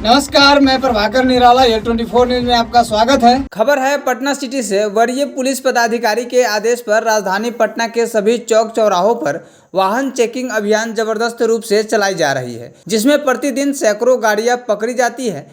नमस्कार, मैं प्रभाकर निराला, L24 news में आपका स्वागत है। खबर है पटना सिटी से। वरीय पुलिस पदाधिकारी के आदेश पर राजधानी पटना के सभी चौक चौराहों पर वाहन चेकिंग अभियान जबरदस्त रूप से चलाई जा रही है, जिसमें प्रतिदिन सैकड़ों गाड़ियां पकड़ी जाती है।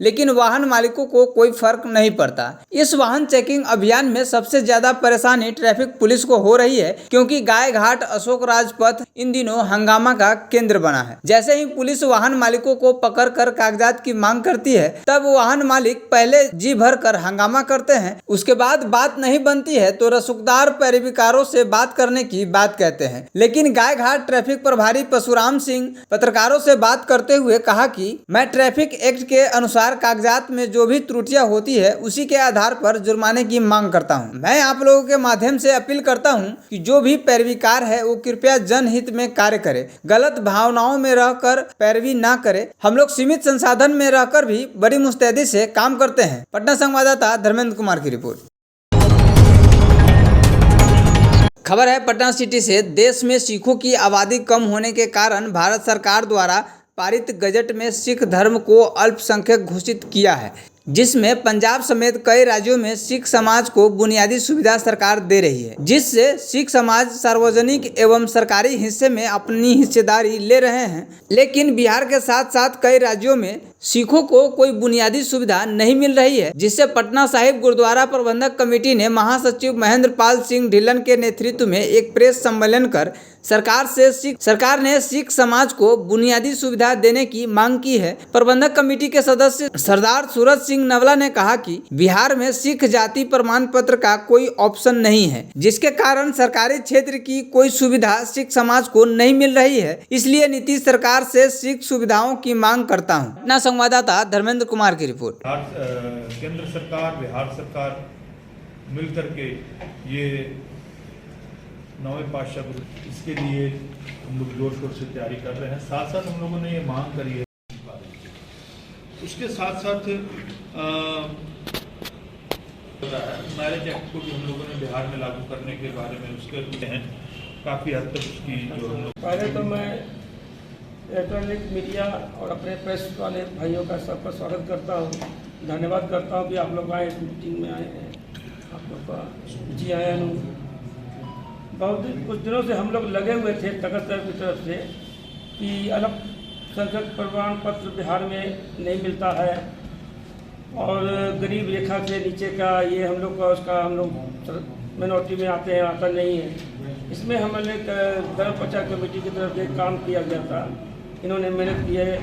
लेकिन वाहन मालिकों को कोई फर्क नहीं पड़ता। इस वाहन चेकिंग अभियान में सबसे ज्यादा परेशानी ट्रैफिक पुलिस को हो रही है, क्योंकि गाय घाट अशोक राजपथ इन दिनों हंगामा का केंद्र बना है। जैसे ही पुलिस वाहन मालिकों को पकड़कर कागजात की मांग करती है, तब वाहन मालिक पहले जी भर कर हंगामा करते हैं, उसके बाद बात नहीं बनती है तो रसूखदार पैरवीकारों से बात करने की बात कहते हैं। लेकिन गाय घाट ट्रैफिक प्रभारी परशुराम सिंह पत्रकारों से बात करते हुए कहा कि मैं ट्रैफिक एक्ट के अनुसार कागजात में जो भी त्रुटियां होती है उसी के आधार पर जुर्माने की मांग करता हूं। मैं आप लोगों के माध्यम से अपील करता हूं कि जो भी पैरवीकार है वो कृपया जनहित में कार्य करे, गलत भावनाओं में रहकर पैरवी ना करे। हम लोग सीमित संसाधन में रहकर भी बड़ी मुस्तैदी से काम करते हैं। पटना संवाददाता धर्मेंद्र कुमार की रिपोर्ट। खबर है पटना सिटी से। देश में सिखों की आबादी कम होने के कारण भारत सरकार द्वारा पारित गजट में सिख धर्म को अल्पसंख्यक घोषित किया है, जिसमें पंजाब समेत कई राज्यों में सिख समाज को बुनियादी सुविधा सरकार दे रही है, जिससे सिख समाज सार्वजनिक एवं सरकारी हिस्से में अपनी हिस्सेदारी ले रहे हैं। लेकिन बिहार के साथ साथ कई राज्यों में सिखों को कोई बुनियादी सुविधा नहीं मिल रही है, जिससे पटना साहिब गुरुद्वारा प्रबंधक कमेटी ने महासचिव महेंद्र पाल सिंह ढिल्लन के नेतृत्व में एक प्रेस सम्मेलन कर सरकार ने सिख समाज को बुनियादी सुविधा देने की मांग की है। प्रबंधक कमेटी के सदस्य सरदार सूरज सिंह नवला ने कहा कि बिहार में सिख जाति प्रमाण पत्र का कोई ऑप्शन नहीं है, जिसके कारण सरकारी क्षेत्र की कोई सुविधा सिख समाज को नहीं मिल रही है। इसलिए नीतीश सरकार से सिख सुविधाओं की मांग करता हूँ। पटना संवाददाता धर्मेंद्र कुमार की रिपोर्ट। केंद्र सरकार, बिहार सरकार मिलकर के ये 9वें पातशाह गुरु, इसके लिए हम लोग जोर शोर से तैयारी कर रहे हैं। साथ साथ हम लोगों ने ये मांग करी है, उसके साथ साथ मैरिज एक्ट को भी हम लोगों ने बिहार में लागू करने के बारे में उसके हैं काफ़ी हद तक उसकी जो हम लोग। पहले तो मैं इलेक्ट्रॉनिक मीडिया और अपने प्रेस वाले भाइयों का सबका स्वागत करता हूँ, धन्यवाद करता हूँ कि आप लोग आए, इस मीटिंग में आए हैं। आप लोग का जी आया हूँ। कुछ दिनों से हम लोग लगे हुए थे तखत की तरफ से कि अल्पसंख्यक प्रमाण पत्र बिहार में नहीं मिलता है और गरीब रेखा से नीचे का ये हम लोग का उसका हम लोग मिनोरिटी में आते हैं, आता नहीं है। इसमें हमने धर्म प्रचार कमेटी की तरफ से काम किया गया था। इन्होंने मेहनत की है,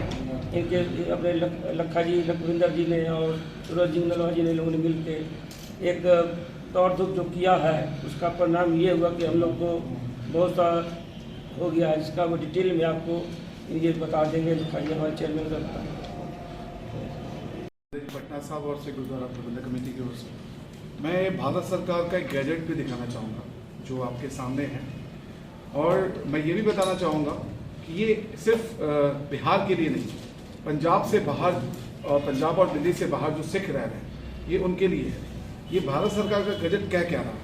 इनके अपने लखा जी, लखविंदर जी ने और सूरज जी नलवा जी ने लोगों ने मिल के एक दौड़ धूप जो किया है, उसका परिणाम ये हुआ कि हम लोग को बहुत सा हो गया है, जिसका वो डिटेल में आपको ये बता देंगे। लिखाइए हमारे चेयरमैन करता है पटना साहब और से गुरुद्वारा प्रबंधक कमेटी की ओर से मैं भारत सरकार का एक गैजेट भी दिखाना चाहूँगा जो आपके सामने है, और मैं ये भी बताना चाहूँगा कि ये सिर्फ बिहार के लिए नहीं, पंजाब से बाहर और पंजाब और दिल्ली से बाहर जो सिख रह रहे हैं ये उनके लिए है। ये भारत सरकार का गजट क्या कह रहा है?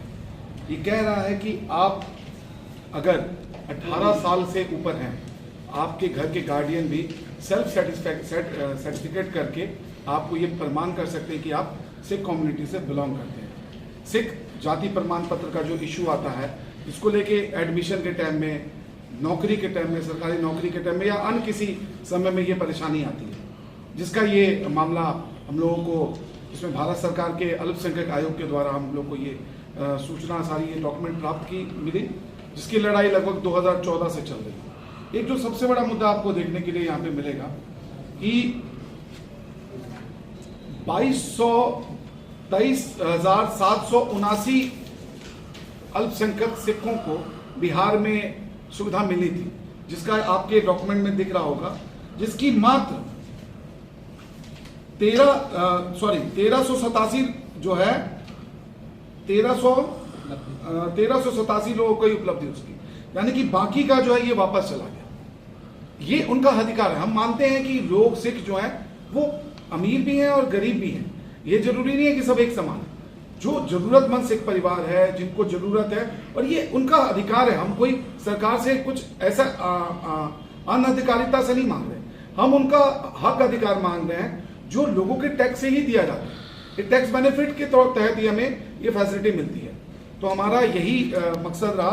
ये कह रहा है कि आप अगर 18 साल से ऊपर हैं, आपके घर के गार्डियन भी सेल्फ सर्टिफिकेट करके आपको ये प्रमाण कर सकते हैं कि आप सिख कम्युनिटी से बिलोंग करते हैं। सिख जाति प्रमाण पत्र का जो इशू आता है, इसको लेके एडमिशन के टाइम में, नौकरी के टाइम में, सरकारी नौकरी के टाइम में या अन्य किसी समय में ये परेशानी आती है, जिसका ये मामला हम लोगों को इसमें भारत सरकार के अल्पसंख्यक आयोग के द्वारा हम लोग को ये सूचना सारी ये डॉक्यूमेंट प्राप्त की मिली, जिसकी लड़ाई लगभग 2014 से चल रही है। एक जो सबसे बड़ा मुद्दा आपको देखने के लिए यहाँ पे मिलेगा कि 23,779 अल्पसंख्यक सिखों को बिहार में सुविधा मिली थी, जिसका आपके डॉक्यूमेंट में दिख रहा होगा, जिसकी मात्र 1387 जो है 1387 लोगों को ही उपलब्धि उसकी, यानी कि बाकी का जो है ये वापस चला गया। ये उनका अधिकार है। हम मानते हैं कि लोग सिख जो हैं वो अमीर भी हैं और गरीब भी हैं, ये जरूरी नहीं है कि सब एक समान है। जो जरूरतमंद सिख परिवार है, जिनको जरूरत है, और ये उनका अधिकार है। हम कोई सरकार से कुछ ऐसा अनधिकारिता से नहीं मांग रहे, हम उनका हक अधिकार मांग रहे हैं जो लोगों के टैक्स से ही दिया जाता है। ये टैक्स बेनिफिट के तहत ही हमें ये फैसिलिटी मिलती है। तो हमारा यही मकसद रहा